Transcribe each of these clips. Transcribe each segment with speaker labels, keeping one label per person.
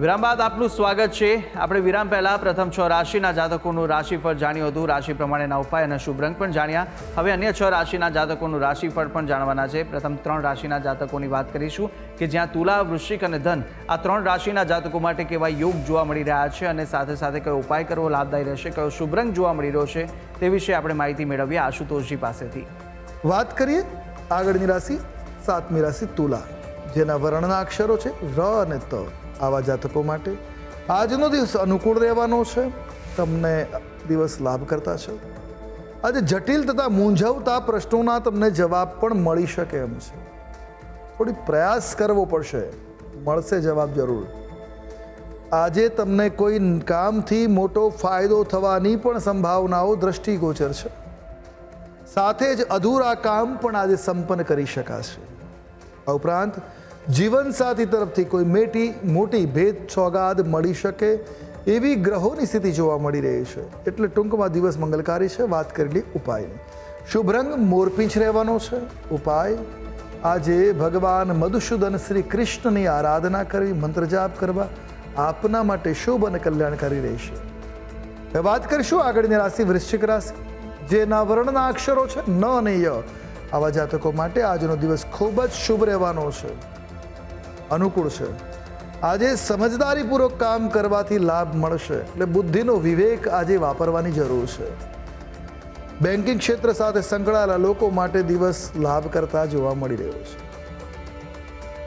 Speaker 1: વિરામ બાદ આપનું સ્વાગત છે। આપણે વિરામ પહેલા પ્રથમ 6 રાશિના જાતકોનું રાશિફળ જાણ્યું હતું, રાશિ પ્રમાણેના ઉપાય અને શુભ રંગ પણ જાણ્યા। હવે અન્ય 6 રાશિના જાતકોનું રાશિફળ પણ જાણવાના છે। પ્રથમ 3 રાશિના જાતકોની વાત કરીશું કે જ્યાં તુલા, વૃશ્ચિક અને ધન આ 3 રાશિના જાતકો માટે કેવા યોગ જોવા મળી રહ્યા છે અને સાથે સાથે કયો ઉપાય કરવો લાભદાયી રહેશે, કયો શુભ રંગ જોવા મળી રહ્યો છે તે વિશે આપણે માહિતી મેળવીએ આશુતોષજી પાસેથી।
Speaker 2: વાત કરીએ આગળની રાશિ, 7મી રાશિ તુલા, જેના વર્ણના અક્ષરો છે ર અને ત। આવા જાતકો માટે આજનો દિવસ અનુકૂળ રહેવાનો છે, તમને દિવસ લાભ કરતા છે। આજે જટિલ તથા મૂંઝવતા પ્રશ્નોના તમને જવાબ પણ મળી શકે એમ છે। થોડી પ્રયાસ કરવો પડશે, મળશે જવાબ જરૂર। આજે તમને કોઈ કામથી મોટો ફાયદો થવાની પણ સંભાવનાઓ દ્રષ્ટિગોચર છે। સાથે જ અધૂરા કામ પણ આજે સંપન્ન કરી શકાશે। આ ઉપરાંત જીવનસાથી તરફથી કોઈ મોટી ભેટ સોગાદ મળી શકે એવી ગ્રહોની સ્થિતિ જોવા મળી રહી છે, એટલે ટૂંકમાં દિવસ મંગલકારી છે। વાત કરેલી ઉપાયની, શુભ રંગ મોરપીંછ રહેવાનો છે। ઉપાય આજે ભગવાન મધુસૂદન શ્રી કૃષ્ણની આરાધના કરવી, મંત્ર જાપ કરવા આપના માટે શુભ અને કલ્યાણકારી રહેશે। હવે વાત કરીશું આગળની રાશિ વૃશ્ચિક રાશિ, જેના વર્ણના અક્ષરો છે ન અને ય। આવા જાતકો માટે આજનો દિવસ ખૂબ જ શુભ રહેવાનો છે, અનુકૂળ છે। આજે સમજદારીપૂર્વક કામ કરવાથી લાભ મળશે, એટલે બુદ્ધિનો વિવેક આજે વાપરવાની જરૂર છે। બેન્કિંગ ક્ષેત્ર સાથે સંકળાયેલા લોકો માટે દિવસ લાભ કરતા જોવા મળી રહ્યો છે।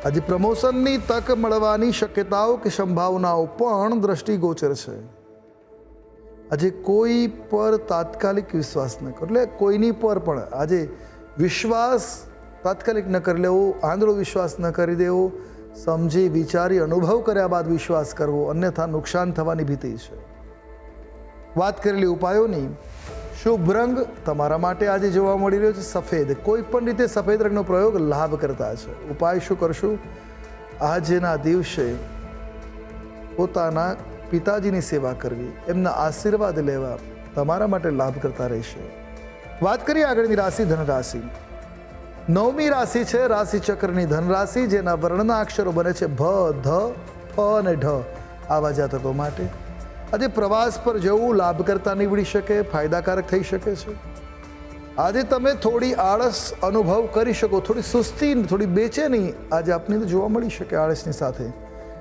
Speaker 2: આજે પ્રમોશનની તક મળવાની શક્યતાઓ કે સંભાવનાઓ પણ દ્રષ્ટિગોચર છે। આજે કોઈ પર તાત્કાલિક વિશ્વાસ ન કરો, એટલે કોઈની પર પણ આજે વિશ્વાસ તાત્કાલિક ન કરી લેવો, આંધળો વિશ્વાસ ન કરી દેવો, સમજી વિચારી અનુભવ કર્યા બાદ વિશ્વાસ કરવો, અન્યથા નુકસાન થવાની ભીતિ છે। વાત કરેલી ઉપાયોની, શુભ રંગ તમારા માટે આજે જોવા મળી રહ્યો છે સફેદ। કોઈ પણ રીતે સફેદ રંગનો પ્રયોગ લાભ કરતા છે। ઉપાય શું કરશું? આજના દિવસે પોતાના પિતાજીની સેવા કરવી, એમના આશીર્વાદ લેવા તમારા માટે લાભ કરતા રહેશે। વાત કરીએ આગળની રાશિ ધન રાશિ, 9મી રાશિ છે રાશિ ચક્રની ધન રાશિ, જેના વર્ણના અક્ષરો બને છે ભ, ધ, ફ અને ઢ। આવા જાતકો માટે આજે પ્રવાસ પર જવું લાભ કરતા નીવડી શકે, ફાયદાકારક થઈ શકે છે। આજે તમે થોડી આળસ અનુભવ કરી શકો, થોડી સુસ્તી, થોડી બેચેની આજે આપની જોવા મળી શકે। આળસની સાથે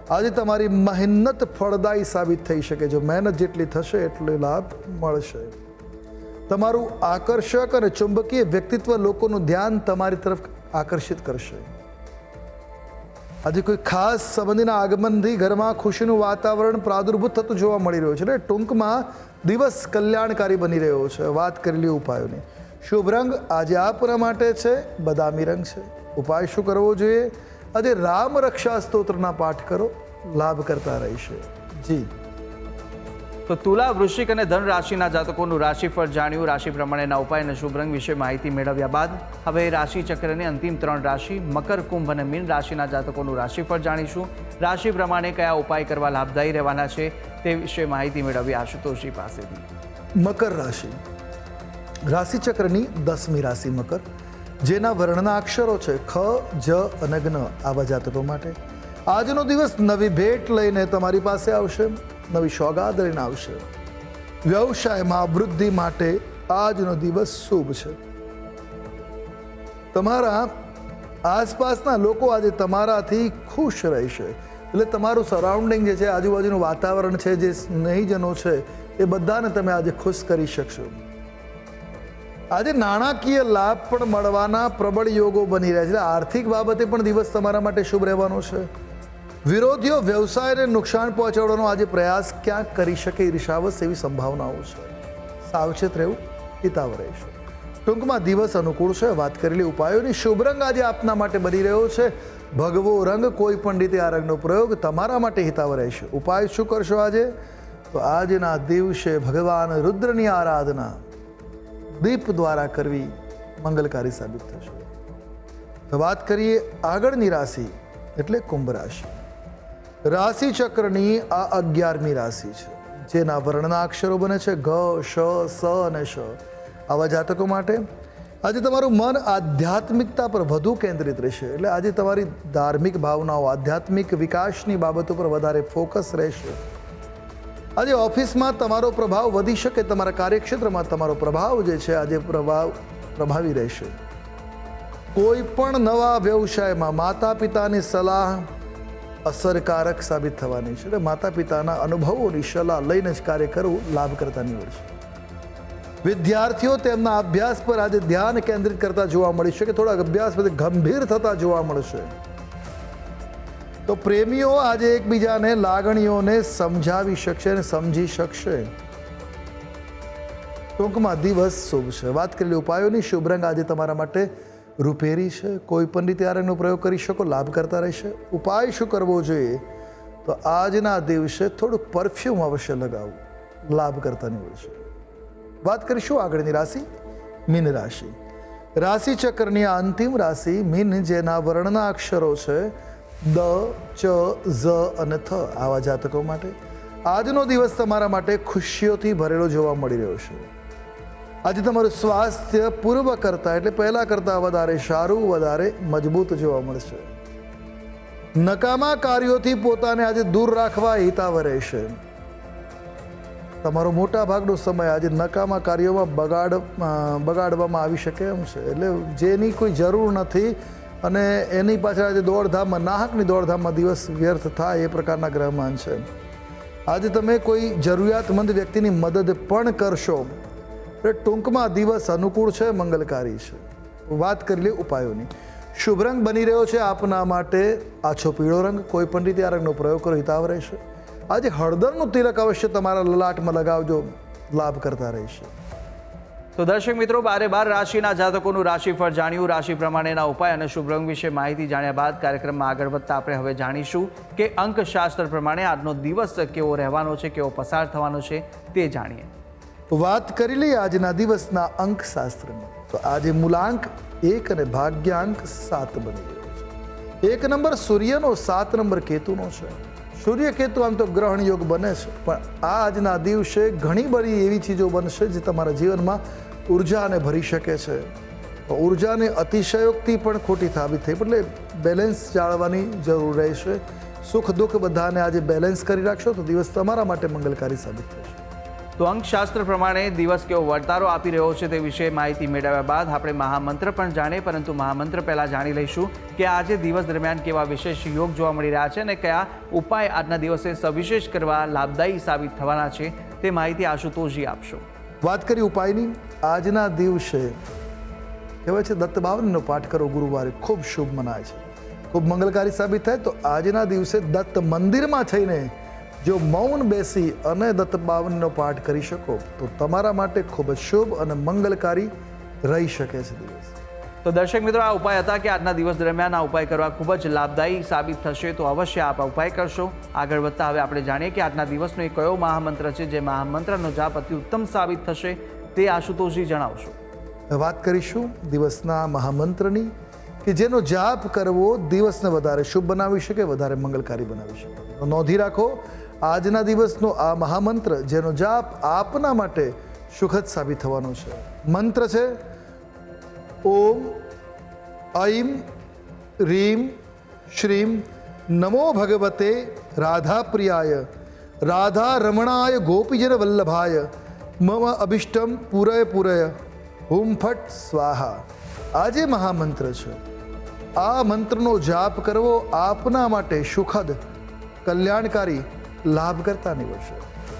Speaker 2: આજે તમારી મહેનત ફળદાયી સાબિત થઈ શકે। જો મહેનત જેટલી થશે એટલો લાભ મળશે। તમારું આકર્ષક અને ચુંબકીય વ્યક્તિત્વ લોકોનું ધ્યાન તમારી તરફ આકર્ષિત કરશે। આજે કોઈ ખાસ સંબંધીના આગમનથી ઘરમાં ખુશીનું વાતાવરણ પ્રાદુર્ભૂત થતું જોવા મળી રહ્યું છે, એટલે ટૂંકમાં દિવસ કલ્યાણકારી બની રહ્યો છે। વાત કરેલી ઉપાયોની, શુભ રંગ આજે આપના માટે છે બદામી રંગ છે। ઉપાય શું કરવો જોઈએ? આજે રામ રક્ષા સ્તોત્રના પાઠ કરો, લાભ કરતા રહેશે। જી
Speaker 1: તો તુલા, વૃશ્ચિક અને ધન રાશિના જાતકોનું રાશિફળ જાણ્યું, રાશિ પ્રમાણેના ઉપાય અને શુભ રંગ વિશે માહિતી મેળવ્યા બાદ હવે રાશિ ચક્રની અંતિમ 3 રાશિ મકર, કુંભ અને મીન રાશિના જાતકોનું રાશિફળ જાણીશું। રાશિ પ્રમાણે કયા ઉપાય કરવા લાભદાયી રહેવાના છે તે વિશે માહિતી મેળવી આશુતોષજી પાસેથી।
Speaker 2: મકર રાશિ, રાશિ ચક્રની 10મી રાશિ મકર, જેના વર્ણના અક્ષરો છે ખ, જ અને જ્ઞ। આવા જાતકો માટે આજનો દિવસ નવી ભેટ લઈને તમારી પાસે આવશે, નવી સોગાદ લઈને આવશે। વ્યવસાયમાં વૃદ્ધિ માટે આજનો દિવસ શુભ છે। તમારા આસપાસના લોકો આજે તમારાથી ખુશ રહેશે, એટલે તમારું સરાઉન્ડિંગ જે છે, આજુબાજુનું વાતાવરણ છે, જે સ્નેહીજનો છે, એ બધાને તમે આજે ખુશ કરી શકશો। આજે નાણાકીય લાભ પણ મળવાના પ્રબળ યોગો બની રહ્યા છે, આર્થિક બાબતે પણ દિવસ તમારા માટે શુભ રહેવાનો છે। વિરોધીઓ વ્યવસાયને નુકસાન પહોંચાડવાનો આજે પ્રયાસ ક્યાંક કરી શકે, ઈર્ષાવશ એવી સંભાવનાઓ છે। સાવચેત રહેવું હિતાવ રહેશે। ટૂંકમાં દિવસ અનુકૂળ છે। વાત કરેલી ઉપાયોની, શુભ રંગ આજે આપના માટે બની રહ્યો છે ભગવો રંગ। કોઈ પણ રીતે આ રંગનો પ્રયોગ તમારા માટે હિતાવ રહેશે। ઉપાય શું કરશો આજે? તો આજના દિવસે ભગવાન રુદ્રની આરાધના દીપ દ્વારા કરવી મંગલકારી સાબિત થશે। વાત કરીએ આગળની રાશિ એટલે કુંભ રાશિ, રાશિ ચક્રની આ 11મી રાશિ છે, જેના વર્ણના અક્ષરો બને છે ઘ, શ, સ અને શ। આવા જાતકો માટે આજે તમારું મન આધ્યાત્મિકતા પર વધુ કેન્દ્રિત રહેશે, એટલે આજે તમારી ધાર્મિક ભાવનાઓ, આધ્યાત્મિક વિકાસની બાબતો પર વધારે ફોકસ રહેશે. આજે ઓફિસમાં તમારો પ્રભાવ વધી શકે, તમારા કાર્યક્ષેત્રમાં તમારો પ્રભાવ જે છે આજે પ્રભાવી રહેશે. કોઈ પણ નવા વ્યવસાયમાં માતા પિતાની સલાહ અસરકારક સાબિત થવાની છે, એટલે માતા પિતાના અનુભવોની સલાહ લઈને જ કાર્ય કરવું લાભકર્તા નીવડશે. વિદ્યાર્થીઓ તેમના અભ્યાસ પર આજે ધ્યાન કેન્દ્રિત કરતા જોવા મળી શકે, થોડાક અભ્યાસ પછી ગંભીર થતા જોવા મળશે. તો પ્રેમીઓ આજે એકબીજાને લાગણીઓને સમજાવી શકશે અને સમજી શકશે. ટૂંકમાં દિવસ શુભ છે. વાત કરેલી ઉપાયોની શુભ રંગ આજે તમારા માટે રૂપેરી છે. કોઈ પણ રીતે આ રંગનો પ્રયોગ કરી શકો, લાભ કરતા રહેશે. ઉપાય શું કરવો જોઈએ? તો આજના દિવસે થોડુંક પરફ્યુમ અવશ્ય લગાવવું, લાભ કરતા નીવડશે. વાત કરીશું આગળની રાશિ, મીન રાશિ. રાશિ ચક્રની આ અંતિમ રાશિ મીન, જેના વર્ણના અક્ષરો છે દ, ચ, ઝ અને થ. આવા જાતકો માટે આજનો દિવસ તમારા માટે ખુશીઓથી ભરેલો જોવા મળી રહ્યો છે. આજે તમારું સ્વાસ્થ્ય પૂર્વ કરતાં એટલે પહેલાં કરતાં વધારે સારું, વધારે મજબૂત જોવા મળશે. નકામા કાર્યોથી પોતાને આજે દૂર રાખવા હિતાવહ રહેશે. તમારો મોટા ભાગનો સમય આજે નકામા કાર્યોમાં બગાડવામાં આવી શકે એમ છે, એટલે જેની કોઈ જરૂર નથી અને એની પાછળ આજે દોડધામમાં, નાહકની દોડધામમાં દિવસ વ્યર્થ થાય એ પ્રકારના ગ્રહમાન છે. આજે તમે કોઈ જરૂરિયાતમંદ વ્યક્તિની મદદ પણ કરશો, એટલે ટૂંકમાં દિવસ અનુકૂળ છે, મંગલકારી છે. વાત કરી લે ઉપાયોની. શુભ રંગ બની રહ્યો છે આપના માટે આછો પીળો રંગ. કોઈ પણ રીતે આ રંગનો પ્રયોગ કરો, હિતાવ રહેશે. આજે હળદરનું તિલક અવશ્ય તમારા લલાટમાં લગાવજો, લાભ કરતા રહેશે.
Speaker 1: તો દર્શક મિત્રો, 12 રાશિના જાતકોનું રાશિફળ જાણ્યું. રાશિ પ્રમાણેના ઉપાય અને શુભ રંગ વિશે માહિતી જાણ્યા બાદ કાર્યક્રમમાં આગળ વધતા આપણે હવે જાણીશું કે અંકશાસ્ત્ર પ્રમાણે આજનો દિવસ કેવો રહેવાનો છે, કેવો પસાર થવાનો છે તે જાણીએ.
Speaker 2: વાત કરી લઈએ આજના દિવસના અંકશાસ્ત્રની. તો આજે મૂલાંક 1 અને ભાગ્યાંક 7 બની રહ્યો છે. 1 નંબર સૂર્યનો, 7 નંબર કેતુનો છે. સૂર્ય કેતુ આમ તો ગ્રહણ યોગ બને છે, પણ આજના દિવસે ઘણી બધી એવી ચીજો બનશે જે તમારા જીવનમાં ઉર્જાને ભરી શકે છે. ઉર્જાને અતિશયોક્તિ પણ ખોટી સાબિત થઈ, એટલે બેલેન્સ જાળવવાની જરૂર રહેશે. સુખ દુઃખ બધાને આજે બેલેન્સ કરી રાખશો તો દિવસ તમારા માટે મંગલકારી સાબિત થશે.
Speaker 1: તો અંકશાસ્ત્ર પ્રમાણે દિવસ કેવો વર્તારો આપી રહ્યો છે તે વિશે માહિતી મેળવ્યા બાદ આપણે મહામંત્ર પણ જાણીએ, પરંતુ મહામંત્ર પહેલાં જાણી લઈશું કે આજે દિવસ દરમિયાન કેવા વિશેષ યોગ જોવા મળી રહ્યા છે અને કયા ઉપાય આજના દિવસે સવિશેષ કરવા લાભદાયી સાબિત થવાના છે તે માહિતી આશુતોષજી આપશો.
Speaker 2: વાત કરી ઉપાયની. આજના દિવસે કહેવાય છે દત્ત બાવનનો પાઠ કરો, ગુરુવારે ખૂબ શુભ મનાય છે, ખૂબ મંગલકારી સાબિત થાય. તો આજના દિવસે દત્ત મંદિરમાં થઈને જો મૌન બેસી અને દત્ત બાવનનો પાઠ કરી શકો તો તમારા માટે ખૂબ જ શુભ અને મંગલકારી રહી શકે છે દિવસ.
Speaker 1: તો દર્શક મિત્રો, આ ઉપાય હતા કે આજના દિવસ દરમિયાન આ ઉપાય કરવા ખૂબ જ લાભદાયી સાબિત થશે, તો અવશ્ય આપ આ ઉપાય કરશો. આગળ વધતા હવે આપણે જાણીએ કે આજના દિવસનો એ કયો મહામંત્ર છે જે મહામંત્રનો જાપ અતિ ઉત્તમ સાબિત થશે તે આશુતોષજી જણાવશો.
Speaker 2: વાત કરીશું દિવસના મહામંત્રની કે જેનો જાપ કરવો દિવસને વધારે શુભ બનાવી શકે, વધારે મંગલકારી બનાવી શકે. તો નોંધી રાખો, આજના દિવસનો આ મહામંત્ર જેનો જાપ આપના માટે સુખદ સાબિત થવાનો છે. મંત્ર છે ઓમ ઐમ રીમ શ્રીમ નમો ભગવતે રાધાપ્રિયાય રાધા રમણાય ગોપીજન વલ્લભાય મમ અભિષ્ટમ પૂરય પૂરય હુમ ફટ સ્વાહા. આ જે મહામંત્ર છે, આ મંત્રનો જાપ કરવો આપના માટે સુખદ, કલ્યાણકારી, લાભ કરતા નીવડશે.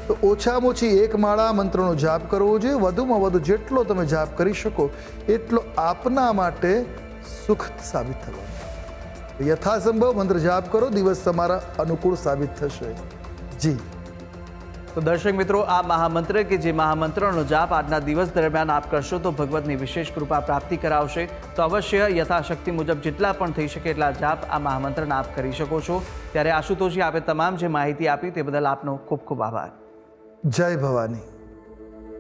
Speaker 2: તો ઓછામાં ઓછી 1 માળા મંત્રનો જાપ કરવો જોઈએ. વધુમાં વધુ જેટલો તમે જાપ કરી શકો એટલો આપના માટે સુખ સાબિત થવાનો. યથાસંભવ મંત્ર જાપ કરો, દિવસ તમારા અનુકૂળ સાબિત થશે. જી.
Speaker 1: તો દર્શક મિત્રો, આ મહામંત્ર કે જે મહામંત્રનો જાપ આજના દિવસ દરમિયાન આપ કરશો તો ભગવતની વિશેષ કૃપા પ્રાપ્તિ કરાવશે. તો અવશ્ય યથાશક્તિ મુજબ જેટલા પણ થઈ શકે એટલા જાપ આ મહામંત્રના આપ કરી શકો છો. ત્યારે આશુતોષજી, આપે તમામ જે માહિતી આપી તે બદલ આપનો ખૂબ ખૂબ આભાર.
Speaker 2: જય ભવાની.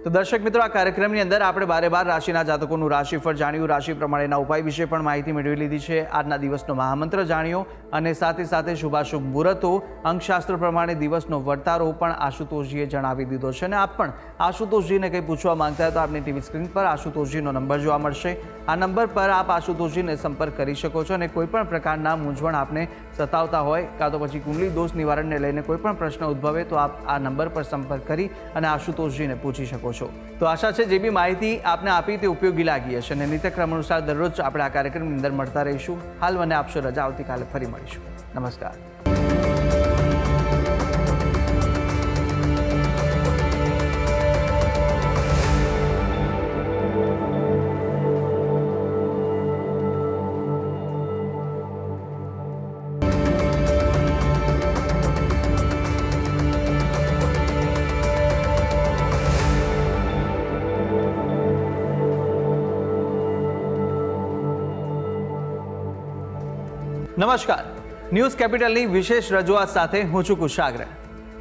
Speaker 1: તો દર્શક મિત્રો, આ કાર્યક્રમની અંદર આપણે 12 રાશિના જાતકોનું રાશિફળ જાણ્યું, રાશિ પ્રમાણેના ઉપાય વિશે પણ માહિતી મેળવી લીધી છે, આજના દિવસનો મહામંત્ર જાણ્યો અને સાથે શુભાશુભ મુહૂર્તો, અંકશાસ્ત્ર પ્રમાણે દિવસનો વર્તારો પણ આશુતોષજીએ જણાવી દીધો છે. અને આપ પણ આશુતોષજીને કંઈ પૂછવા માંગતા હોય તો આપની ટીવી સ્ક્રીન પર આશુતોષજીનો નંબર જોવા મળશે. આ નંબર પર આપ આશુતોષજીને સંપર્ક કરી શકો છો અને કોઈ પણ પ્રકારના મૂંઝવણ આપને સતાવતા હોય કાં તો પછી કુંડલી દોષ નિવારણને લઈને કોઈ પણ પ્રશ્ન ઉદ્ભવે તો આપ આ નંબર પર સંપર્ક કરી અને આશુતોષજીને પૂછી શકો છો. તો આશા છે જે બી માહિતી આપને આપી તે ઉપયોગી લાગી હશે અને નિત્યક્રમ અનુસાર દરરોજ આપણે આ કાર્યક્રમની અંદર મળતા રહીશું. હાલ મને આપશો રજા, આવતીકાલે ફરી મળીશું. નમસ્કાર. નમસ્કાર. ન્યૂઝ કેપિટલની વિશેષ રજૂઆત સાથે હું છું કુશાગ્ર.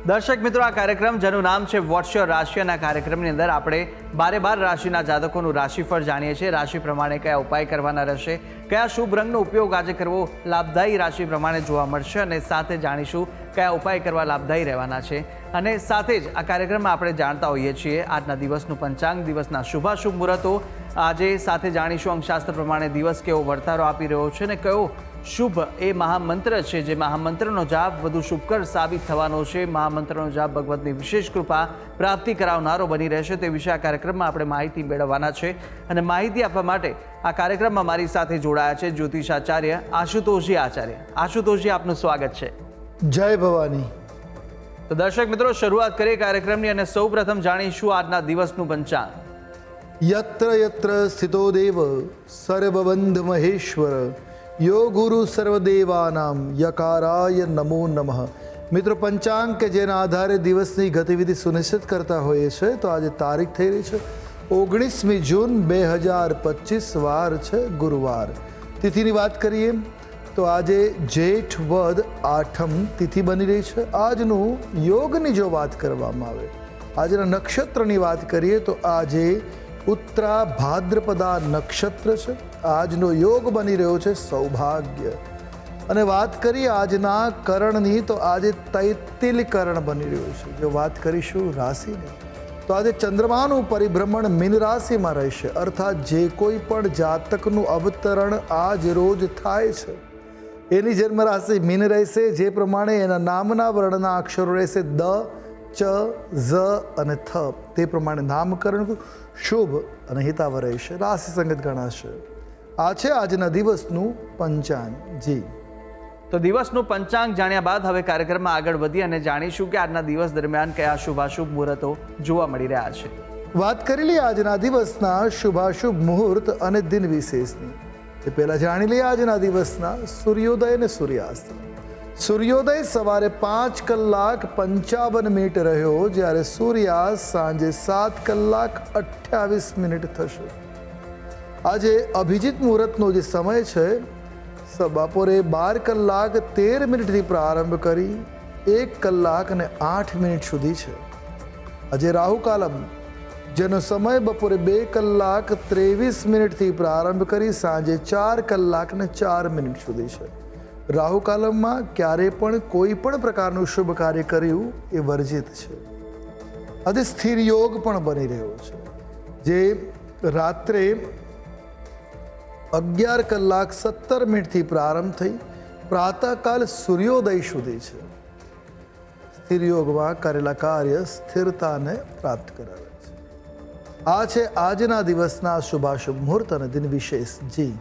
Speaker 1: દર્શક મિત્રો, આ કાર્યક્રમ જેનું નામ છે વોટ્સ યોર રાશિ, અને આ કાર્યક્રમની અંદર આપણે 12 રાશિના જાતકોનું રાશિફળ જાણીએ છીએ. રાશિ પ્રમાણે કયા ઉપાય કરવાના રહેશે, કયા શુભ રંગનો ઉપયોગ આજે કરવો લાભદાયી રાશિ પ્રમાણે જોવા મળશે અને સાથે જાણીશું કયા ઉપાય કરવા લાભદાયી રહેવાના છે. અને સાથે જ આ કાર્યક્રમમાં આપણે જાણતા હોઈએ છીએ આજના દિવસનું પંચાંગ, દિવસના શુભાશુભ મુહૂર્તો. આજે સાથે જાણીશું અંકશાસ્ત્ર પ્રમાણે દિવસ કેવો વર્તારો આપી રહ્યો છે અને કયો શુભ એ મહામંત્ર છે જે મહામંત્રનો જાપ વધુ શુભકર સાબિત થવાનો છે. મહામંત્રનો જાપ ભગવતની વિશેષ કૃપા પ્રાપ્તિ કરાવનારો બની રહેશે. તે વિશે આ કાર્યક્રમમાં આપણે માહિતી મેળવવાના છે અને માહિતી આપવા માટે આ કાર્યક્રમમાં મારી સાથે જોડાયા છે જ્યોતિષાચાર્ય આશુતોષજી આચાર્ય. આશુતોષજી, આપનું સ્વાગત છે.
Speaker 2: જય ભવાની.
Speaker 1: તો દર્શક મિત્રો, શરૂઆત કરીએ કાર્યક્રમની અને સૌપ્રથમ જાણીશું આજના દિવસનું પંચાંગ.
Speaker 2: યત્ર યત્ર સ્થિતો દેવ સર્વબંધ મહેશ્વર યો ગુરુ સર્વદેવાનામ યકારાય નમો નમઃ. મિત્રો, પંચાંગ કે જેના આધારે દિવસની ગતિવિધિ સુનિશ્ચિત કરતા હોઈએ છે, તો આજે તારીખ થઈ રહી છે 19મી જૂન 2025, વાર છે ગુરુવાર. તિથિની વાત કરીએ તો આજે જેઠ વદ આઠમ તિથિ બની રહી છે. આજનું યોગની જો વાત કરવામાં આવે, આજના નક્ષત્રની વાત કરીએ તો આજે ઉત્તરા ભાદ્રપદા નક્ષત્ર છે. આજનો યોગ બની રહ્યો છે સૌભાગ્ય. અને વાત કરીએ આજના કરણની તો આજે તૈતિલ કરણ બની રહ્યું છે. જો વાત કરીશું રાશિની તો આજે ચંદ્રમાનું પરિભ્રમણ મીન રાશિમાં રહેશે, અર્થાત જે કોઈ પણ જાતકનું અવતરણ આજ રોજ થાય છે એની જન્મ રાશિ મીન રહેશે. જે પ્રમાણે એના નામના વર્ણના અક્ષરો રહેશે દ, ચ, ઝ અને થ, તે પ્રમાણે નામકરણ શુભ અને હિતાવ રહેશે, રાશિ સંગત ગણાશે. આ છે આજના દિવસનું પંચાંગ. જી,
Speaker 1: તો દિવસનું પંચાંગ જાણ્યા બાદ હવે કાર્યક્રમમાં આગળ વધી અને જાણીશું કે આજના દિવસ દરમિયાન કયા શુભાશુભ મુહૂર્તો જોવા મળી રહ્યા છે.
Speaker 2: વાત કરી લઈએ આજના દિવસના શુભાશુભ મુહૂર્ત અને દિન વિશેષની. તે પહેલા જાણી લઈએ આજના દિવસના સૂર્યોદય અને સૂર્યાસ્ત. સૂર્યોદય સવારે 5:55 રહ્યો, જ્યારે સૂર્યાસ્ત સાંજે 7:28 થશે. આજે અભિજીત મુહૂર્તનો જે સમય છે બપોરે 12:13 પ્રારંભ કરી 1:08 સુધી છે. આજે રાહુ કાલમ જેનો સમય બપોરે 2:23 પ્રારંભ કરી સાંજે 4:04 સુધી છે. રાહુ કાલમમાં ક્યારે પણ કોઈ પણ પ્રકારનું શુભ કાર્ય કર્યું એ વર્જિત છે. આજે સ્થિર યોગ પણ બની રહ્યો છે, જે રાત્રે 11:17 પ્રારંભ થઈ પ્રાતઃકાલ સૂર્યોદય સુધી છે. સ્થિર યોગમાં કરેલા કાર્ય સ્થિરતાને પ્રાપ્ત કરાવે છે. આ છે આજના દિવસના શુભાશુભ મુહૂર્ત અને દિન વિશેષ. જી,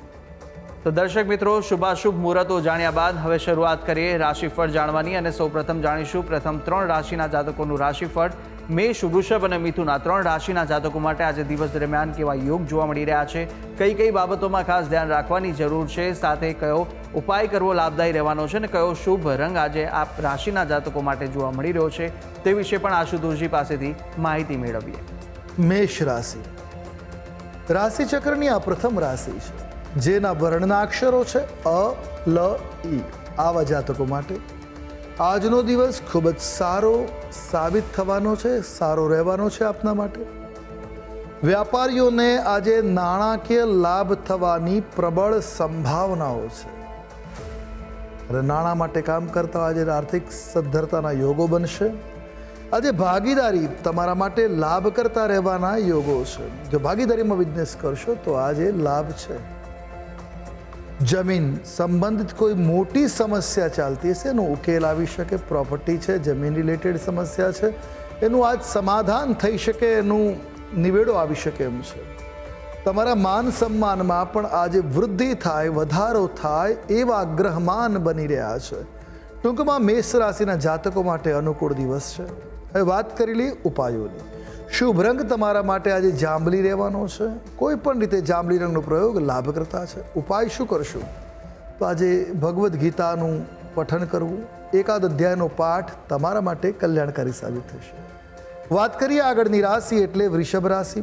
Speaker 1: તો દર્શક મિત્રો, શુભાશુભ મુહૂર્તો જાણ્યા બાદ હવે શરૂઆત કરીએ રાશિફળ જાણવાની અને સૌપ્રથમ જાણીશું પ્રથમ 3 રાશિના જાતકોનું રાશિફળ. મેષ, વૃષભ અને મિથુન, આ 3 રાશિના જાતકો માટે આજે દિવસ દરમિયાન કેવા યોગ જોવા મળી રહ્યા છે, કઈ કઈ બાબતોમાં ખાસ ધ્યાન રાખવાની જરૂર છે, સાથે કયો ઉપાય કરવો લાભદાયી રહેવાનો છે અને કયો શુભ રંગ આજે આ રાશિના જાતકો માટે જોવા મળી રહ્યો છે, તે વિશે પણ આશુતોષજી પાસેથી માહિતી મેળવીએ.
Speaker 2: મેષ રાશિ. રાશિ ચક્રની આ પ્રથમ રાશિ છે, જેના વર્ણના અક્ષરો છે અ, લ, ઈ. આવા જાતકો માટે આજનો દિવસ ખૂબ જ સારો સાબિત થવાનો છે, સારો રહેવાનો છે આપના માટે. વ્યાપારીઓને આજે નાણાકીય લાભ થવાની પ્રબળ સંભાવનાઓ છે. અને નાણાં માટે કામ કરતા આજે આર્થિક સદ્ધરતાના યોગો બનશે. આજે ભાગીદારી તમારા માટે લાભ કરતા રહેવાના યોગો છે. જો ભાગીદારીમાં બિઝનેસ કરશો તો આજે લાભ છે. જમીન સંબંધિત કોઈ મોટી સમસ્યા ચાલતી હશે એનો ઉકેલ આવી શકે. પ્રોપર્ટી છે, જમીન રિલેટેડ સમસ્યા છે, એનું આજ સમાધાન થઈ શકે, એનું નિવેડો આવી શકે એમ છે. તમારા માન સન્માનમાં પણ આજે વૃદ્ધિ થાય, વધારો થાય એવા ગ્રહમાન બની રહ્યા છે. ટૂંકમાં મેષ રાશિના જાતકો માટે અનુકૂળ દિવસ છે. હવે વાત કરી લઈએ ઉપાયોની. શુભ રંગ તમારા માટે આજે જાંબલી રહેવાનો છે. કોઈ પણ રીતે જાંબલી રંગનો પ્રયોગ લાભ કરતા છે. ઉપાય શું કરશું? તો આજે ભગવદ્ ગીતાનું પઠન કરવું, એકાદ અધ્યાયનો પાઠ તમારા માટે કલ્યાણકારી સાબિત થશે. વાત કરીએ આગળની રાશિ એટલે વૃષભ રાશિ.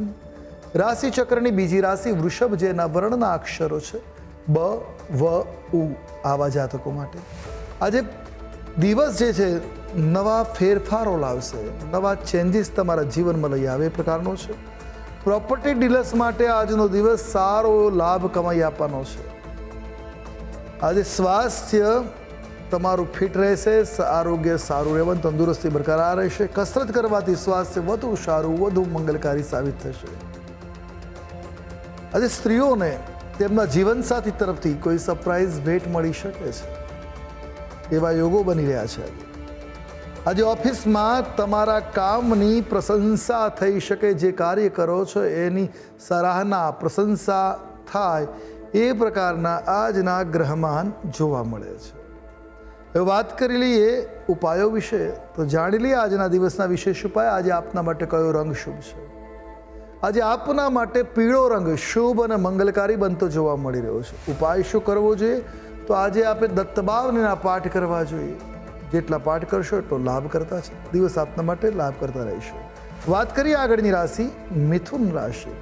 Speaker 2: રાશિ ચક્રની બીજી રાશિ વૃષભ, જેના વર્ણના અક્ષરો છે બ, વ, ઉ. આવા જાતકો માટે આજે દિવસ જે છે નવા ફેરફારો લાવશે, નવા ચેન્જીસ તમારા જીવનમાં લઈ આવે એ પ્રકારનો છે. પ્રોપર્ટી ડીલર્સ માટે આજનો દિવસ સારો લાભ કમાઈ આપવાનો છે. આજે સ્વાસ્થ્ય તમારું ફિટ રહેશે, આરોગ્ય સારું રહેવાનું, તંદુરસ્તી બરકરાર રહેશે. કસરત કરવાથી સ્વાસ્થ્ય વધુ સારું, વધુ મંગલકારી સાબિત થશે. આજે સ્ત્રીઓને તેમના જીવનસાથી તરફથી કોઈ સરપ્રાઈઝ ભેટ મળી શકે છે, એવા યોગો બની રહ્યા છે. આજે ઓફિસમાં તમારા કામની પ્રશંસા થઈ શકે. જે કાર્ય કરો છો એની સરાહના, પ્રશંસા થાય એ પ્રકારના આજના ગ્રહમાન જોવા મળે છે. હવે વાત કરી લઈએ ઉપાયો વિશે. તો જાણી લઈએ આજના દિવસના વિશેષ ઉપાય. આજે આપના માટે કયો રંગ શુભ છે? આજે આપના માટે પીળો રંગ શુભ અને મંગલકારી બનતો જોવા મળી રહ્યો છે. ઉપાય શું કરવો જોઈએ? તો આજે આપણે દત્તભાવના પાઠ કરવા જોઈએ. જેટલા પાઠ કરશો એટલો લાભ કરતા છે. દિવસ આપના માટે લાભ કરતા રહેશે. વાત કરીએ આગળની રાશિ મિથુન રાશિ.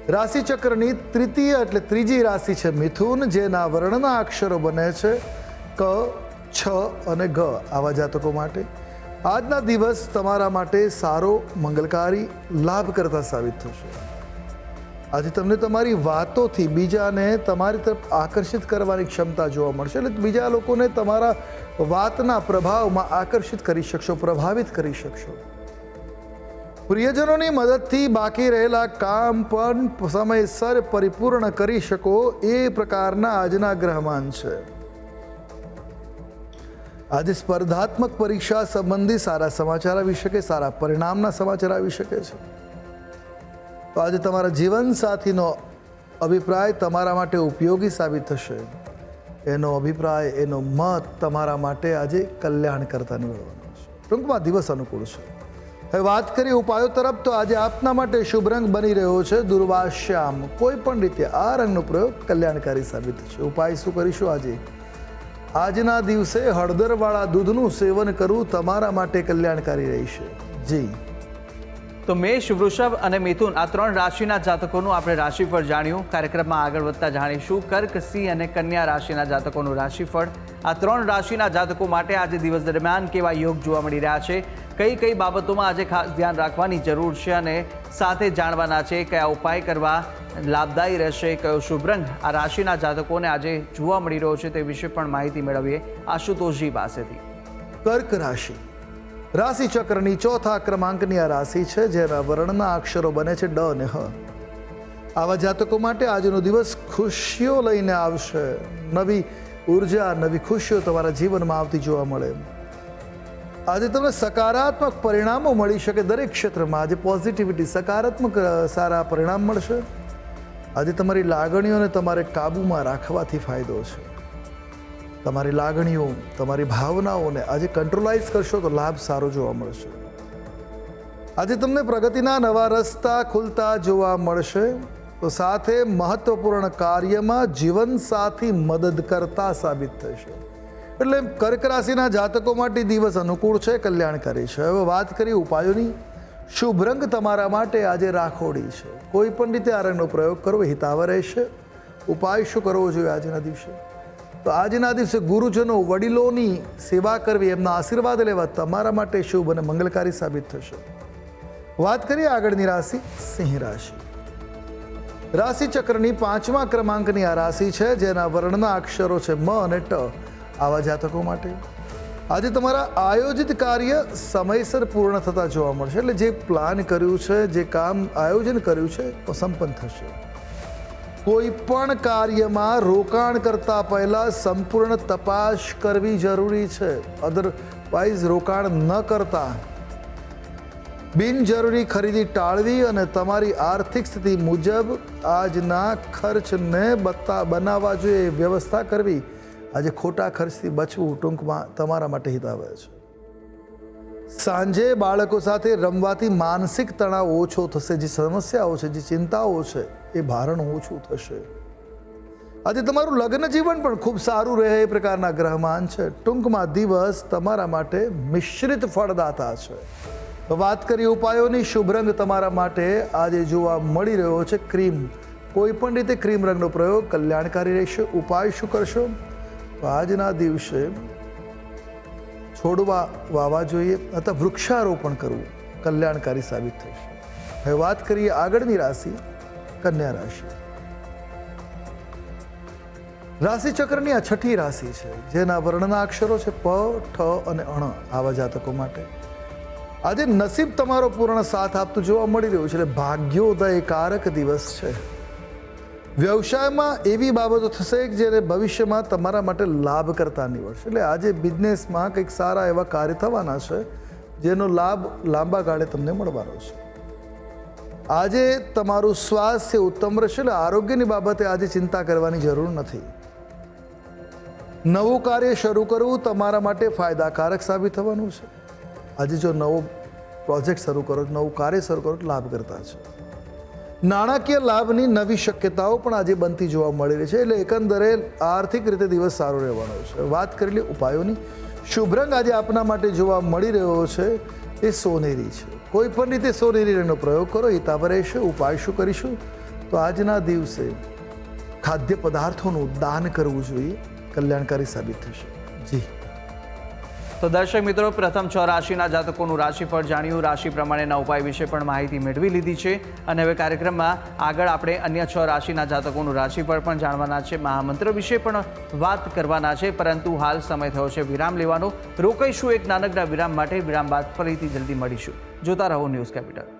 Speaker 2: રાશિ ચક્રની તૃતીય એટલે ત્રીજી રાશિ છે મિથુન, જેના વર્ણના અક્ષરો બને છે ક, છ અને ગ. આવા જાતકો માટે આજના દિવસ તમારા માટે સારો, મંગલકારી, લાભ કરતા સાબિત થશે. આજે તમને તમારી વાતોથી બીજાને તમારી તરફ આકર્ષિત કરવાની ક્ષમતા જોવા મળશે. એટલે બીજા લોકોને તમારા વાતના પ્રભાવમાં આકર્ષિત કરી શકશો, પ્રભાવિત કરી શકશો. પ્રિયજનોની મદદથી બાકી રહેલા કામ પણ સમયસર પરિપૂર્ણ કરી શકો એ પ્રકારના આજના ગ્રહમાન છે. આજે સ્પર્ધાત્મક પરીક્ષા સંબંધી સારા સમાચાર આવી શકે, સારા પરિણામના સમાચાર આવી શકે છે. તો આજે તમારા જીવનસાથીનો અભિપ્રાય તમારા માટે ઉપયોગી સાબિત થશે. એનો અભિપ્રાય, એનો મત તમારા માટે આજે કલ્યાણ કરતા નીવડવાનો છે. ટૂંકમાં દિવસ અનુકૂળ છે. હવે વાત કરીએ ઉપાયો તરફ. તો આજે આપના માટે શુભ રંગ બની રહ્યો છે દુર્વાશ્યામ. કોઈ પણ રીતે આ રંગનો પ્રયોગ કલ્યાણકારી સાબિત થશે. ઉપાય શું કરીશું આજે? આજના દિવસે હળદરવાળા દૂધનું સેવન કરવું તમારા માટે કલ્યાણકારી રહેશે. જી.
Speaker 1: તો મેષ, વૃષભ અને મિથુન આ ત્રણ રાશિના જાતકોનું આપણે રાશિફળ જાણ્યું. કાર્યક્રમમાં આગળ વધતા જાણીશું કર્ક, સિંહ અને કન્યા રાશિના જાતકોનું રાશિફળ. આ ત્રણ રાશિના જાતકો માટે આજે દિવસ દરમિયાન કેવા યોગ જોવા મળી રહ્યા છે, કઈ કઈ બાબતોમાં આજે ખાસ ધ્યાન રાખવાની જરૂર છે અને સાથે જાણવાના છે કયા ઉપાય કરવા લાભદાયી રહેશે, કયો શુભ રંગ આ રાશિના જાતકોને આજે જોવા મળી રહ્યો છે તે વિશે પણ માહિતી મેળવીએ આશુતોષજી પાસેથી.
Speaker 2: કર્ક રાશિ રાશિ ચક્રની ચોથા ક્રમાંકની આ રાશિ છે, જેના વર્ણના અક્ષરો બને છે ડ અને હ. આવા જાતકો માટે આજનો દિવસ ખુશીઓ લઈને આવશે. નવી ઉર્જા, નવી ખુશીઓ તમારા જીવનમાં આવતી જોવા મળે. આજે તમને સકારાત્મક પરિણામો મળી શકે દરેક ક્ષેત્રમાં. આજે પોઝિટિવિટી, સકારાત્મક સારા પરિણામ મળશે. આજે તમારી લાગણીઓને તમારે કાબૂમાં રાખવાથી ફાયદો છે. તમારી લાગણીઓ, તમારી ભાવનાઓને આજે કંટ્રોલાઇઝ કરશો તો લાભ સારો જોવા મળશે. આજે તમને પ્રગતિના નવા રસ્તા ખુલતા જોવા મળશે. તો સાથે મહત્વપૂર્ણ કાર્યમાં જીવનસાથી મદદ કરતા સાબિત થશે. એટલે કર્ક રાશિના જાતકો માટે દિવસ અનુકૂળ છે, કલ્યાણકારી છે. હવે વાત કરીએ ઉપાયોની. શુભ રંગ તમારા માટે આજે રાખોડી છે. કોઈ પણ રીતે આ રંગનો પ્રયોગ કરવો હિતાવહ રહેશે. ઉપાય શું કરવો જોઈએ આજના દિવસે? તો આજના દિવસે ગુરુજનો, વડીલોની સેવા કરવી, એમના આશીર્વાદ લેવા તમારા માટે શુભ અને મંગલકારી સાબિત થશે. વાત કરીએ આગળની રાશિ સિંહ રાશિ. રાશિ ચક્રની 5મા ક્રમાંકની આ રાશિ છે, જેના વર્ણના અક્ષરો છે મ અને ટ. આવા જાતકો માટે આજે તમારા આયોજિત કાર્ય સમયસર પૂર્ણ થતા જોવા મળશે. એટલે જે પ્લાન કર્યું છે, જે કામ આયોજન કર્યું છે, એ સંપન્ન થશે. કોઈ પણ કાર્યમાં રોકાણ કરતા પહેલા સંપૂર્ણ તપાસ કરવી જરૂરી છે. અધરવાઇઝ રોકાણ ન કરતા બિનજરૂરી ખરીદી ટાળવી અને તમારી આર્થિક સ્થિતિ મુજબ આજના ખર્ચને બનાવવા જોઈએ વ્યવસ્થા કરવી. આજે ખોટા ખર્ચથી બચવું ટૂંકમાં તમારા માટે હિતાવહ છે. સાંજે બાળકો સાથે રમવાથી માનસિક તણાવ ઓછો થશે. જે સમસ્યાઓ છે, જે ચિંતાઓ છે, એ ભારણ ઓછું થશે. આજે તમારું લગ્ન જીવન પણ ખૂબ સારું રહે એ પ્રકારના ગ્રહમાન છે. ટૂંકમાં દિવસ તમારા માટે મિશ્રિત ફળદાતા છે. વાત કરીએ ઉપાયોની. શુભ રંગ તમારા માટે આજે જોવા મળી રહ્યો છે ક્રીમ. કોઈ પણ રીતે ક્રીમ રંગનો પ્રયોગ કલ્યાણકારી રહેશે. ઉપાય શું કરશો? તો આજના દિવસે છોડવા વાવવા જોઈએ અથવા વૃક્ષારોપણ કરવું કલ્યાણકારી સાબિત થશે. હવે વાત કરીએ આગળની રાશિ કન્યા રાશિ. રાશિ ચક્રની આ છઠ્ઠી રાશિ છે, જેના વર્ણના અક્ષરો છે પ, ઠ અને અણ. આવા જાતકો માટે આજે નસીબ તમારો પૂર્ણ સાથ આપતું જોવા મળી રહ્યું છે. એટલે ભાગ્યોદયકારક દિવસ છે. વ્યવસાયમાં એવી બાબતો થશે કે જેને ભવિષ્યમાં તમારા માટે લાભ કરતા નીવડશે. એટલે આજે બિઝનેસમાં કંઈક સારા એવા કાર્ય થવાના છે, જેનો લાભ લાંબા ગાળે તમને મળવાનો છે. આજે તમારું સ્વાસ્થ્ય ઉત્તમ રહેશે. એટલે આરોગ્યની બાબતે આજે ચિંતા કરવાની જરૂર નથી. નવું કાર્ય શરૂ કરવું તમારા માટે ફાયદાકારક સાબિત થવાનું છે. આજે જો નવો પ્રોજેક્ટ શરૂ કરો, નવું કાર્ય શરૂ કરો તો લાભ કરતા છે. નાણાકીય લાભની નવી શક્યતાઓ પણ આજે બનતી જોવા મળી રહી છે. એટલે એકંદરે આર્થિક રીતે દિવસ સારો રહેવાનો છે. વાત કરી લઈએ ઉપાયોની. શુભ રંગ આજે આપના માટે જોવા મળી રહ્યો છે એ સોનેરી છે. કોઈ પણ રીતે સોનેરી રંગનો પ્રયોગ કરો, હિતાવહ રહેશે. ઉપાય શું કરીશું? તો આજના દિવસે ખાદ્ય પદાર્થોનું દાન કરવું જોઈએ, કલ્યાણકારી સાબિત થશે. જી
Speaker 1: તો દર્શક મિત્રો, પ્રથમ 6 રાશિના જાતકોનું રાશિફળ જાણ્યું. રાશિ પ્રમાણેના ઉપાય વિશે પણ માહિતી મેળવી લીધી છે. અને હવે કાર્યક્રમમાં આગળ આપણે અન્ય 6 રાશિના જાતકોનું રાશિફળ પણ જાણવાના છે. મહામંત્ર વિશે પણ વાત કરવાના છે. પરંતુ હાલ સમય થયો છે વિરામ લેવાનો. રોકાઈશું એક નાનકડા વિરામ માટે. વિરામ બાદ ફરીથી જલ્દી મળીશું. જોતા રહો ન્યૂઝ કેપિટલ.